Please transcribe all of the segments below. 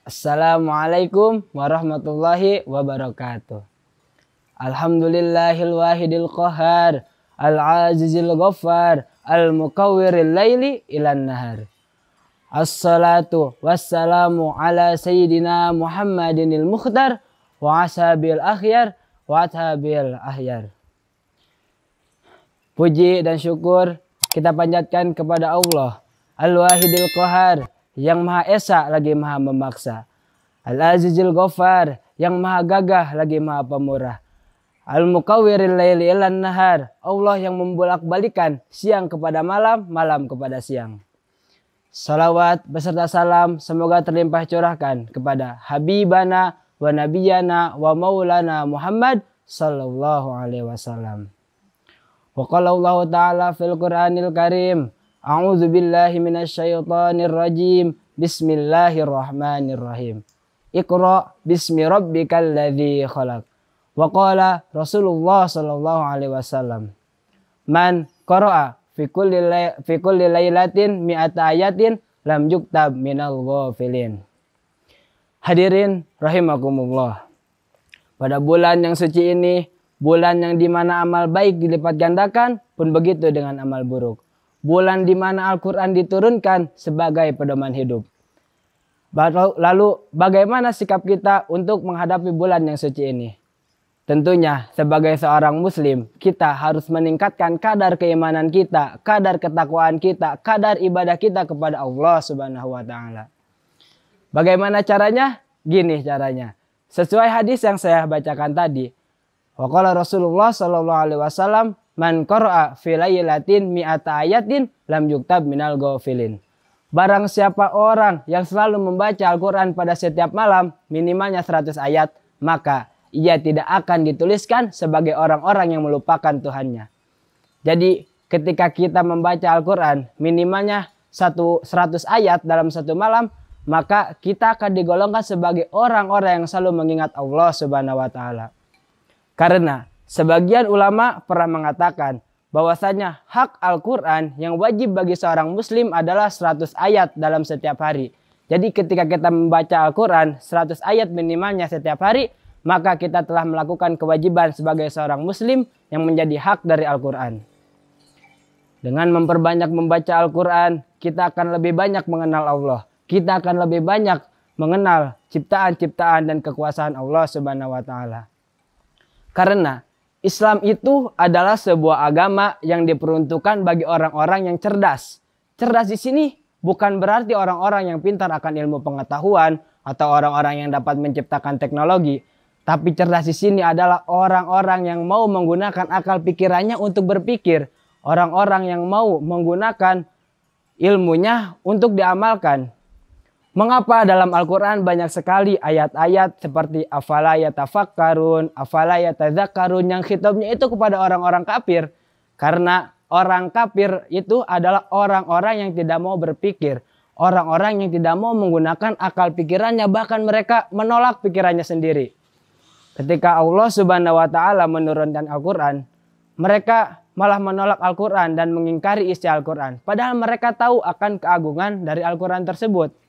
Assalamualaikum warahmatullahi wabarakatuh. Alhamdulillahil wahidil qahar, al-azizil ghaffar, al-mukawwiril laili ilan nahar. Assalatu wassalamu ala sayyidina Muhammadinil mukhtar wa ashabil akhyar wa athabil ahyar. Puji dan syukur kita panjatkan kepada Allah Al-Wahidil Qahar, yang Maha Esa lagi Maha Memaksa. Al-Azizil Ghaffar, yang Maha Gagah lagi Maha Pemurah. Al-Mukawwiril laili ilan nahar, Allah yang membolak-balikan siang kepada malam, malam kepada siang. Salawat beserta salam semoga terlimpah curahkan kepada Habibana wa Nabiyana wa Maulana Muhammad sallallahu alaihi wasallam. Wa qala Allah ta'ala fil Qur'anil Karim, a'udzu billahi minasyaitonir rajim. Bismillahirrahmanirrahim. Iqra bismi rabbikal ladzi khalaq. Wa qala Rasulullah sallallahu alaihi wasallam, man qara'a fi kulli lailatin mi'ata ayatin lam yuktab minal ghafilin. Hadirin rahimakumullah. Pada bulan yang suci ini, bulan yang dimana amal baik dilipat gandakan, pun begitu dengan amal buruk. Bulan dimana Al-Quran diturunkan sebagai pedoman hidup. Lalu bagaimana sikap kita untuk menghadapi bulan yang suci ini? Tentunya sebagai seorang muslim, kita harus meningkatkan kadar keimanan kita, kadar ketakwaan kita, kadar ibadah kita kepada Allah Subhanahu wa taala. Bagaimana caranya? Gini caranya. Sesuai hadis yang saya bacakan tadi. Wa qala Rasulullah sallallahu alaihi wasallam, man qara'a fi lailatin mi'ata ayatin lam yuktab minal ghafilin. Barang siapa orang yang selalu membaca Al-Quran pada setiap malam, minimalnya 100 ayat, maka ia tidak akan dituliskan sebagai orang-orang yang melupakan Tuhannya. Jadi ketika kita membaca Al-Quran minimalnya 100 ayat dalam satu malam, maka kita akan digolongkan sebagai orang-orang yang selalu mengingat Allah Subhanahu wa taala. Karena sebagian ulama pernah mengatakan bahwasanya hak Al-Quran yang wajib bagi seorang muslim adalah 100 ayat dalam setiap hari. Jadi ketika kita membaca Al-Quran 100 ayat minimalnya setiap hari, maka kita telah melakukan kewajiban sebagai seorang muslim yang menjadi hak dari Al-Quran. Dengan memperbanyak membaca Al-Quran, kita akan lebih banyak mengenal Allah. Kita akan lebih banyak mengenal ciptaan-ciptaan dan kekuasaan Allah Subhanahu wa taala. Karena Islam itu adalah sebuah agama yang diperuntukkan bagi orang-orang yang cerdas. Cerdas di sini bukan berarti orang-orang yang pintar akan ilmu pengetahuan atau orang-orang yang dapat menciptakan teknologi. Tapi cerdas di sini adalah orang-orang yang mau menggunakan akal pikirannya untuk berpikir. Orang-orang yang mau menggunakan ilmunya untuk diamalkan. Mengapa dalam Al-Quran banyak sekali ayat-ayat seperti afala yatafakkarun, afala yatadzakkarun yang khitabnya itu kepada orang-orang kafir. Karena orang kafir itu adalah orang-orang yang tidak mau berpikir. Orang-orang yang tidak mau menggunakan akal pikirannya, bahkan mereka menolak pikirannya sendiri. Ketika Allah Subhanahu wa taala menurunkan Al-Quran, mereka malah menolak Al-Quran dan mengingkari isi Al-Quran. Padahal mereka tahu akan keagungan dari Al-Quran tersebut.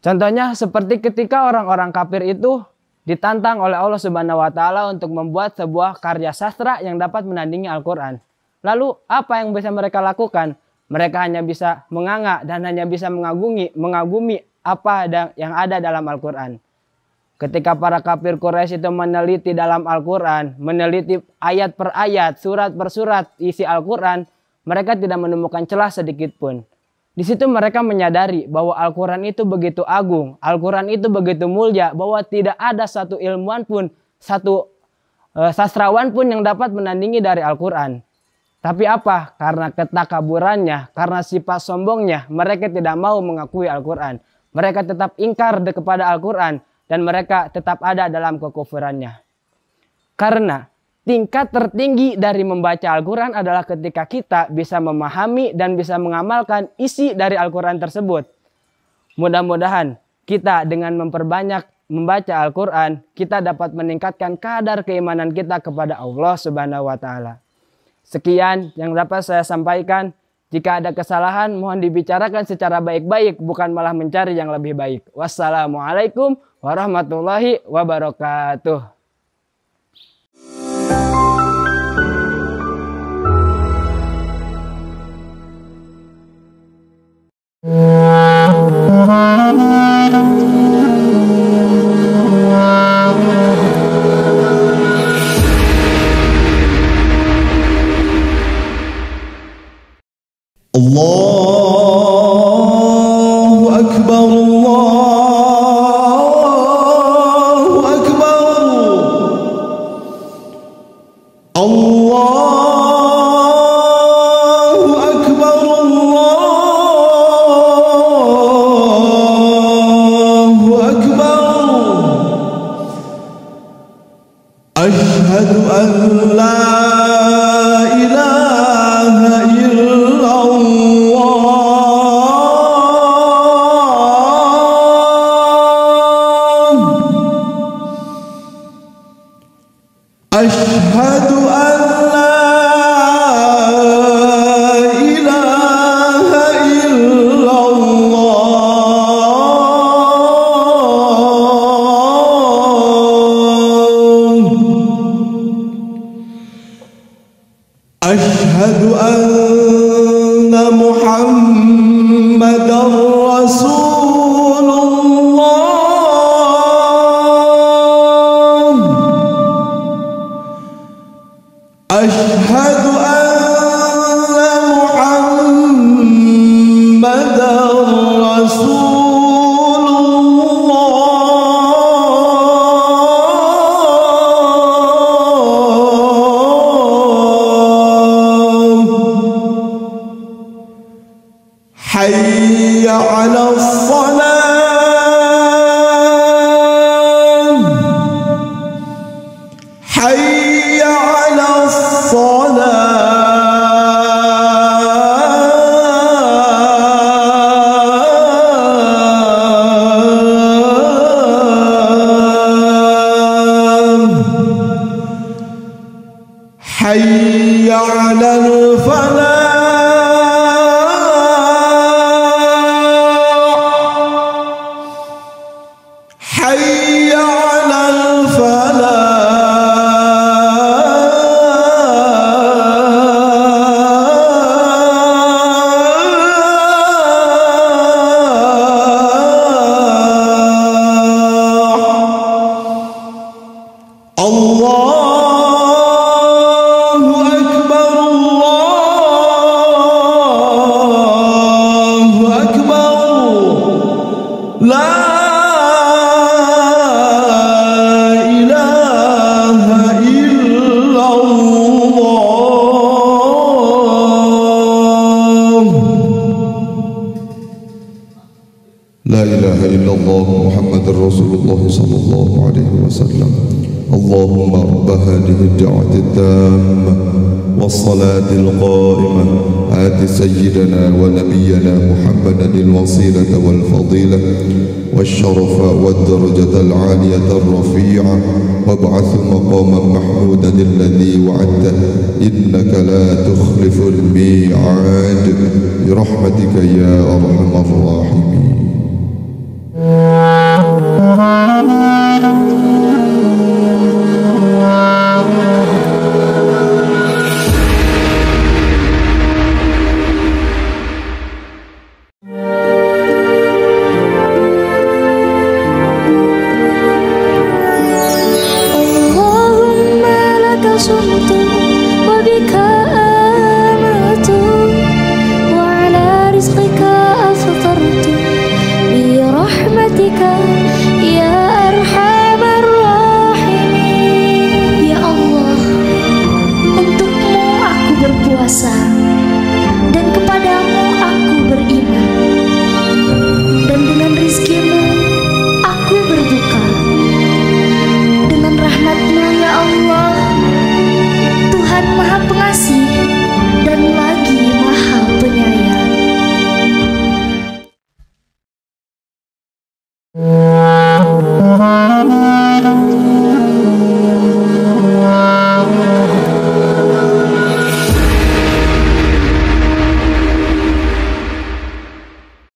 Contohnya seperti ketika orang-orang kafir itu ditantang oleh Allah Subhanahu wa taala untuk membuat sebuah karya sastra yang dapat menandingi Al-Quran. Lalu apa yang bisa mereka lakukan? Mereka hanya bisa menganga dan hanya bisa mengagumi apa yang ada dalam Al-Quran. Ketika para kafir Quraisy itu meneliti dalam Al-Quran, meneliti ayat per ayat, surat per surat isi Al-Quran, mereka tidak menemukan celah sedikit pun. Di situ mereka menyadari bahwa Al-Quran itu begitu agung, Al-Quran itu begitu mulia, bahwa tidak ada satu ilmuwan pun, satu sastrawan pun yang dapat menandingi dari Al-Quran. Tapi apa? Karena ketakaburannya, karena sifat sombongnya, mereka tidak mau mengakui Al-Quran. Mereka tetap ingkar kepada Al-Quran dan mereka tetap ada dalam kekufurannya. Karena tingkat tertinggi dari membaca Al-Quran adalah ketika kita bisa memahami dan bisa mengamalkan isi dari Al-Quran tersebut. Mudah-mudahan kita dengan memperbanyak membaca Al-Quran, kita dapat meningkatkan kadar keimanan kita kepada Allah Subhanahu wa taala. Sekian yang dapat saya sampaikan. Jika ada kesalahan, mohon dibicarakan secara baik-baik, bukan malah mencari yang lebih baik. Wassalamualaikum warahmatullahi wabarakatuh. Allahu Akbar, Allahu Akbar, Allahu Akbar, Allahu Akbar. Asyhadu an la ilaha أشهد أن لا إله إلا الله أشهد أن محمدًا رسول الله أشهد أن محمدًا رسول الله حي على الصلاة حي على حي على الفلاح حي على الفلاح الله لا إله إلا الله لا إله إلا الله محمد رسول الله صلى الله عليه وسلم اللهم رب هذه الدعوة التامة والصلاة القائمة آت سيدنا ونبينا محمدا الوسيلة والفضيلة والشرف والدرجة العالية الرفيعة وابعث مقاما محمودا الذي وعدته إنك لا تخلف الميعاد برحمتك يا أرحم الراحمين. برحمتك